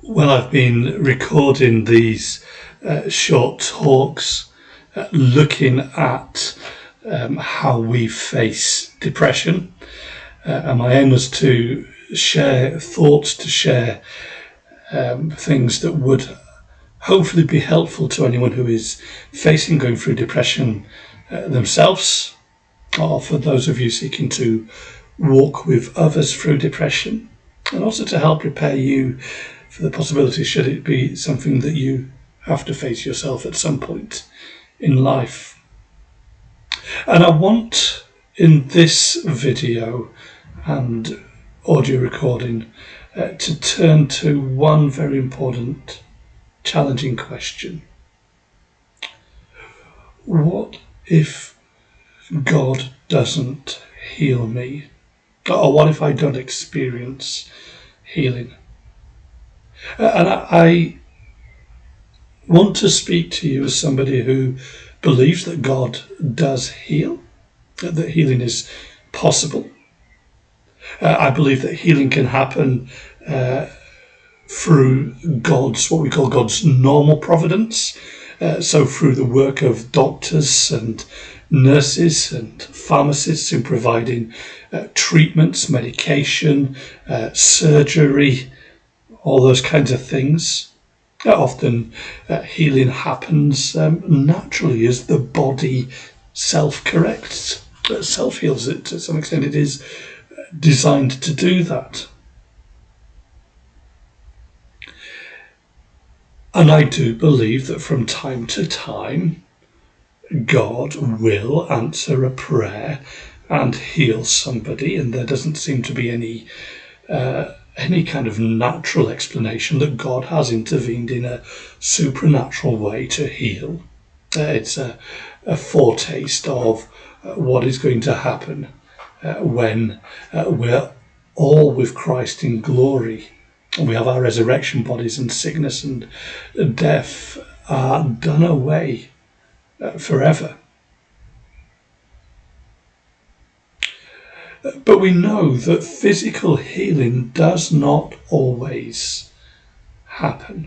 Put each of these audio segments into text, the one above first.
Well, I've been recording these short talks looking at how we face depression. And my aim was to share thoughts, to share things that would hopefully be helpful to anyone who is going through depression themselves, or for those of you seeking to walk with others through depression, and also to help prepare you for the possibility should it be something that you have to face yourself at some point in life. And I want in this video and audio recording to turn to one very important, challenging question. What if God doesn't heal me? Or what if I don't experience healing? And I want to speak to you as somebody who believes that God does heal, that healing is possible. I believe that healing can happen through what we call God's normal providence. So through the work of doctors and nurses and pharmacists in providing treatments, medication, surgery, all those kinds of things. Often healing happens naturally as the body self-corrects, self-heals. It to some extent. It is designed to do that. And I do believe that from time to time, God will answer a prayer and heal somebody, and there doesn't seem to be any kind of natural explanation that God has intervened in a supernatural way to heal. It's a foretaste of what is going to happen when we're all with Christ in glory. We have our resurrection bodies, and sickness and death are done away forever. But we know that physical healing does not always happen.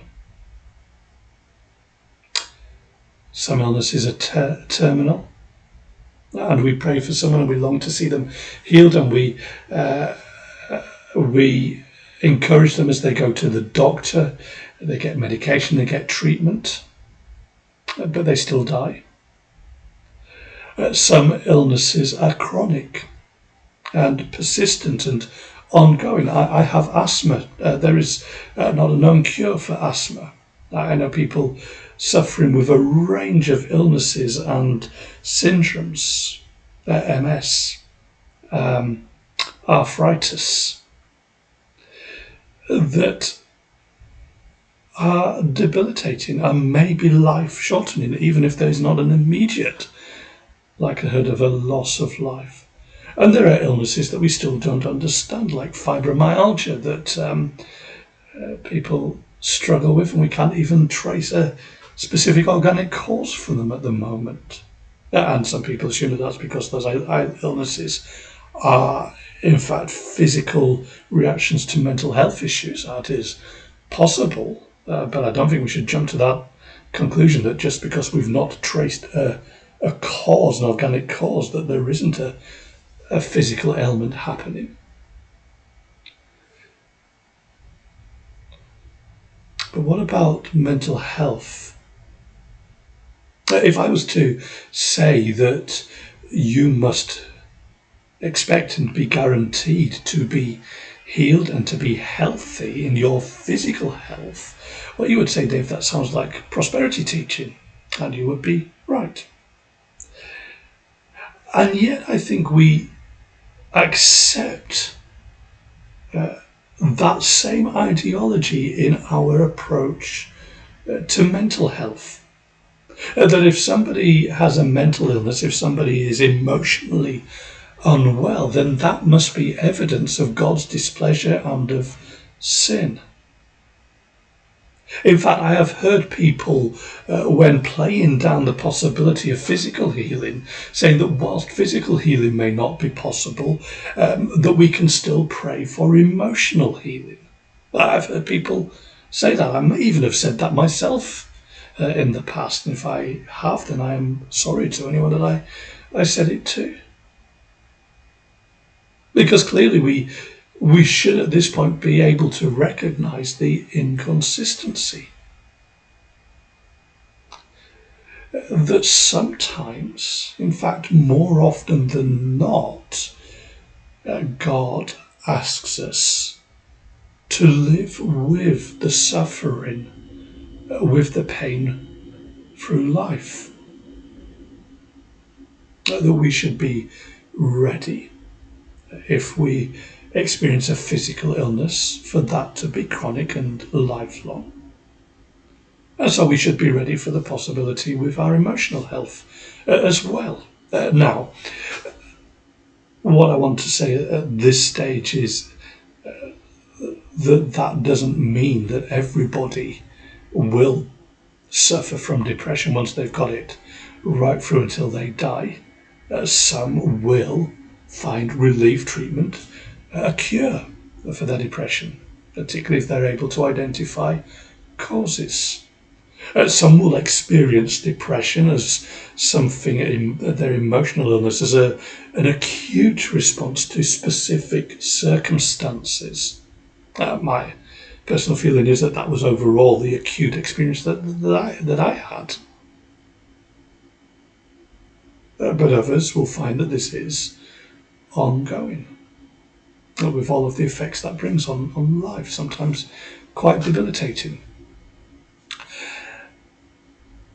Some illnesses are terminal, and we pray for someone and we long to see them healed, and we encourage them as they go to the doctor, they get medication, they get treatment, but they still die. Some illnesses are chronic and persistent and ongoing. I have asthma. There is not a known cure for asthma. I know people suffering with a range of illnesses and syndromes, MS, arthritis, that are debilitating and maybe life-shortening, even if there is not an immediate likelihood of a loss of life. And there are illnesses that we still don't understand, like fibromyalgia, that people struggle with, and we can't even trace a specific organic cause for them at the moment. And some people assume that that's because those illnesses are, in fact, physical reactions to mental health issues. That is possible, but I don't think we should jump to that conclusion that just because we've not traced a cause, an organic cause, that there isn't a physical ailment happening. But what about mental health? If I was to say that you must expect and be guaranteed to be healed and to be healthy in your physical health, well, you would say, Dave, that sounds like prosperity teaching, and you would be right. And yet I think we accept that same ideology in our approach to mental health. That if somebody has a mental illness, if somebody is emotionally unwell, then that must be evidence of God's displeasure and of sin. In fact, I have heard people, when playing down the possibility of physical healing, saying that whilst physical healing may not be possible, that we can still pray for emotional healing. I've heard people say that. I may even have said that myself in the past. And if I have, then I am sorry to anyone that I said it to. Because clearly we should at this point be able to recognize the inconsistency. That sometimes, in fact more often than not, God asks us to live with the suffering, with the pain through life. That we should be ready if we experience a physical illness for that to be chronic and lifelong. And so we should be ready for the possibility with our emotional health as well. Now, what I want to say at this stage is that doesn't mean that everybody will suffer from depression once they've got it right through until they die. Some will find relief treatment, a cure for their depression, particularly if they're able to identify causes. Some will experience depression as something in their emotional illness, as an acute response to specific circumstances. My personal feeling is that was overall the acute experience that I had. But others will find that this is ongoing, with all of the effects that brings on life, sometimes quite debilitating.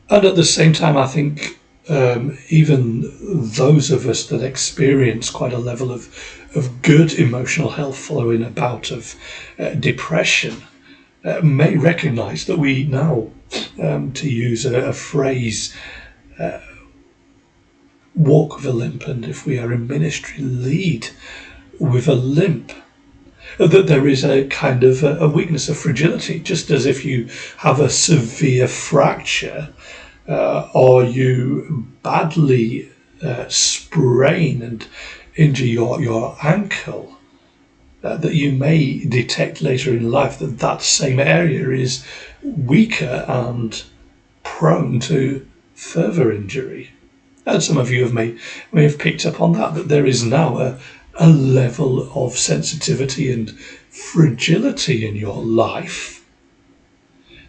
And at the same time, I think even those of us that experience quite a level of good emotional health following a bout of depression may recognise that we now, to use a phrase, walk with a limp, and if we are in ministry, lead with a limp. That there is a kind of a weakness, a fragility, just as if you have a severe fracture or you badly sprain and injure your ankle, that you may detect later in life that same area is weaker and prone to further injury. And some of you may have picked up on that there is now a level of sensitivity and fragility in your life.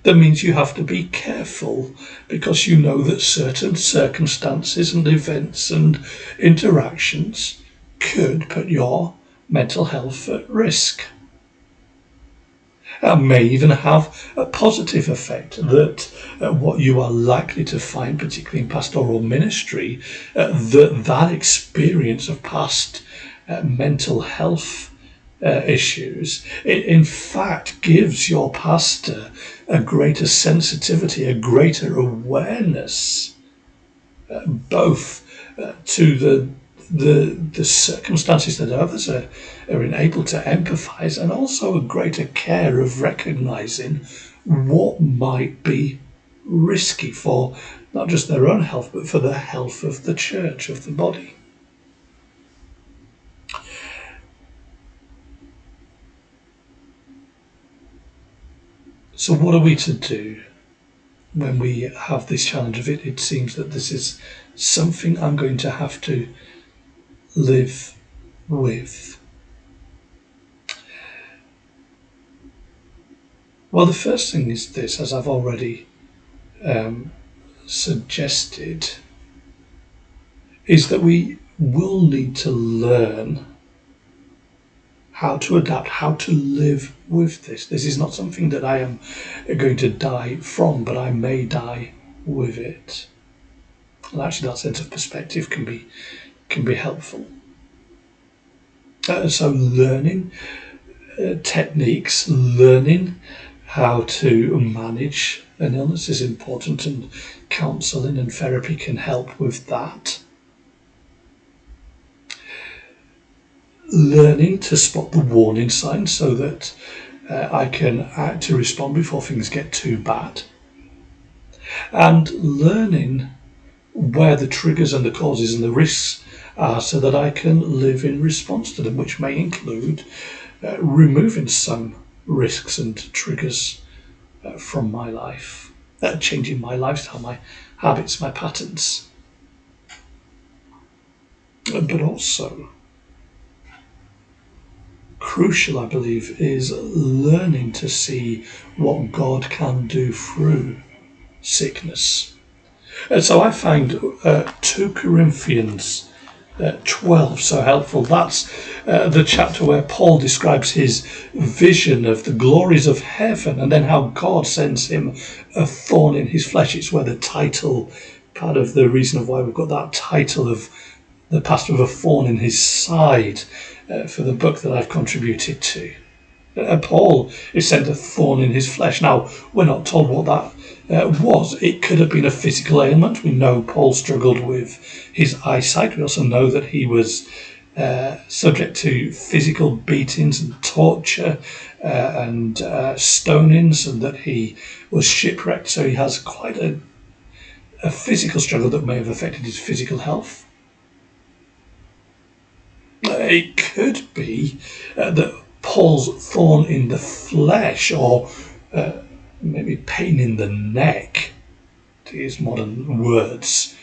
That means you have to be careful because you know that certain circumstances and events and interactions could put your mental health at risk. And may even have a positive effect, that what you are likely to find, particularly in pastoral ministry, that experience of past mental health issues, it in fact gives your pastor a greater sensitivity, a greater awareness, both to the circumstances that others are able to empathise, and also a greater care of recognising what might be risky for not just their own health, but for the health of the church, of the body. So what are we to do when we have this challenge of it? It seems that this is something I'm going to have to live with. Well, the first thing is this, as I've already suggested, is that we will need to learn how to adapt, how to live with this. This is not something that I am going to die from, but I may die with it. And actually that sense of perspective can be helpful. So learning techniques, learning how to manage an illness is important, and counselling and therapy can help with that. Learning to spot the warning signs so that I can act to respond before things get too bad. And learning where the triggers and the causes and the risks are so that I can live in response to them, which may include removing some risks and triggers from my life, changing my lifestyle, my habits, my patterns. But also, crucial, I believe, is learning to see what God can do through sickness. And so I find 2 Corinthians 12 so helpful. That's the chapter where Paul describes his vision of the glories of heaven and then how God sends him a thorn in his flesh. It's where the title, part of the reason of why we've got that title of the pastor with a thorn in his side for the book that I've contributed to. Paul is sent a thorn in his flesh. Now, we're not told what that was. It could have been a physical ailment. We know Paul struggled with his eyesight. We also know that he was subject to physical beatings and torture and stonings, and that he was shipwrecked. So he has quite a physical struggle that may have affected his physical health. It could be that Paul's thorn in the flesh, or maybe pain in the neck, to use modern words,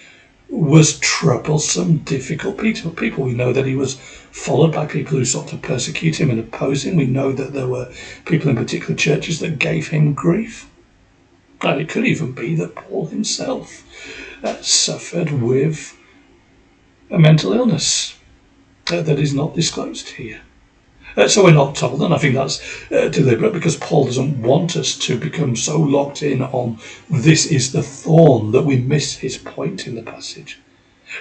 was troublesome, difficult people. We know that he was followed by people who sought to persecute him and oppose him. We know that there were people in particular churches that gave him grief. And it could even be that Paul himself suffered with a mental illness that is not disclosed here. So we're not told, and I think that's deliberate, because Paul doesn't want us to become so locked in on this is the thorn that we miss his point in the passage.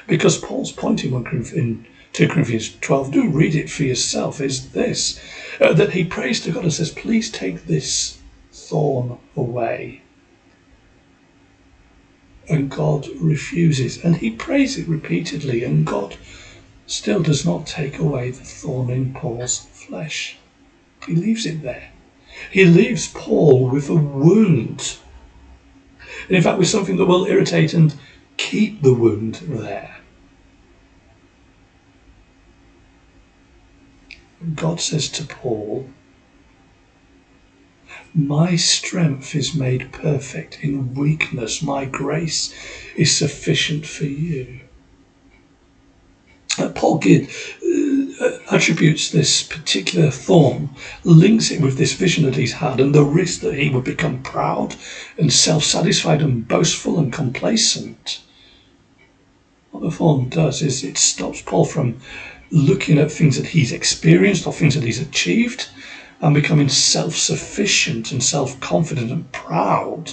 Because Paul's point in 2 Corinthians 12, do read it for yourself, is this, that he prays to God and says, please take this thorn away. And God refuses, and he prays it repeatedly, and God still does not take away the thorn in Paul's flesh. He leaves it there. He leaves Paul with a wound. And in fact, with something that will irritate and keep the wound there. God says to Paul, my strength is made perfect in weakness. My grace is sufficient for you. Paul attributes this particular thorn, links it with this vision that he's had and the risk that he would become proud and self-satisfied and boastful and complacent. What the thorn does is it stops Paul from looking at things that he's experienced or things that he's achieved and becoming self-sufficient and self-confident and proud,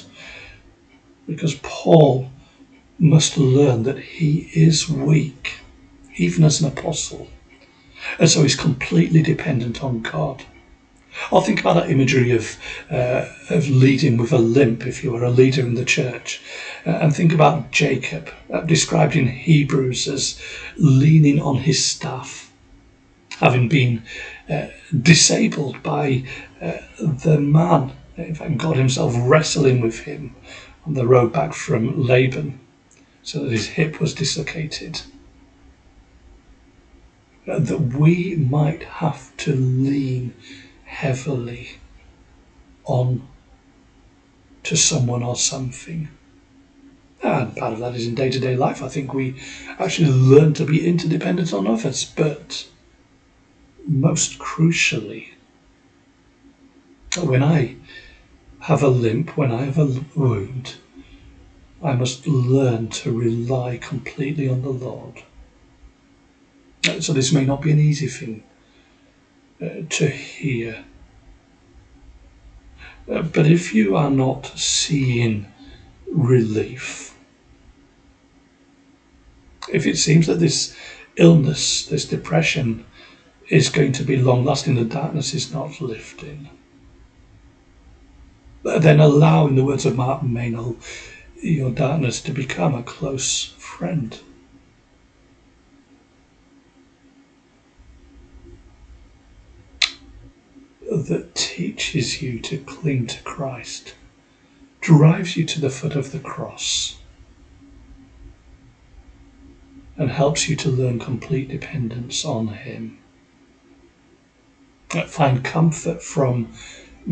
because Paul must learn that he is weak, even as an apostle. And so he's completely dependent on God. I'll think about that imagery of leading with a limp, if you were a leader in the church. And think about Jacob, described in Hebrews as leaning on his staff, having been disabled by the man, in fact God himself wrestling with him on the road back from Laban, so that his hip was dislocated. That we might have to lean heavily on to someone or something. And part of that is in day-to-day life. I think we actually learn to be interdependent on others, but most crucially, when I have a limp, when I have a wound, I must learn to rely completely on the Lord. So this may not be an easy thing to hear. But if you are not seeing relief, if it seems that this illness, this depression, is going to be long-lasting, the darkness is not lifting, then allow, in the words of Martin Maynell, your darkness to become a close friend. That teaches you to cling to Christ, drives you to the foot of the cross, and helps you to learn complete dependence on Him. Find comfort from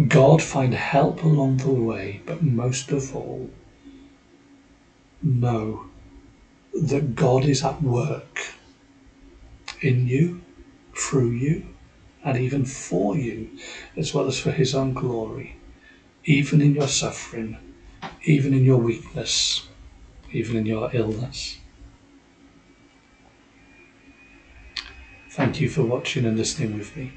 God, find help along the way, but most of all, know that God is at work in you, through you, and even for you, as well as for his own glory, even in your suffering, even in your weakness, even in your illness. Thank you for watching and listening with me.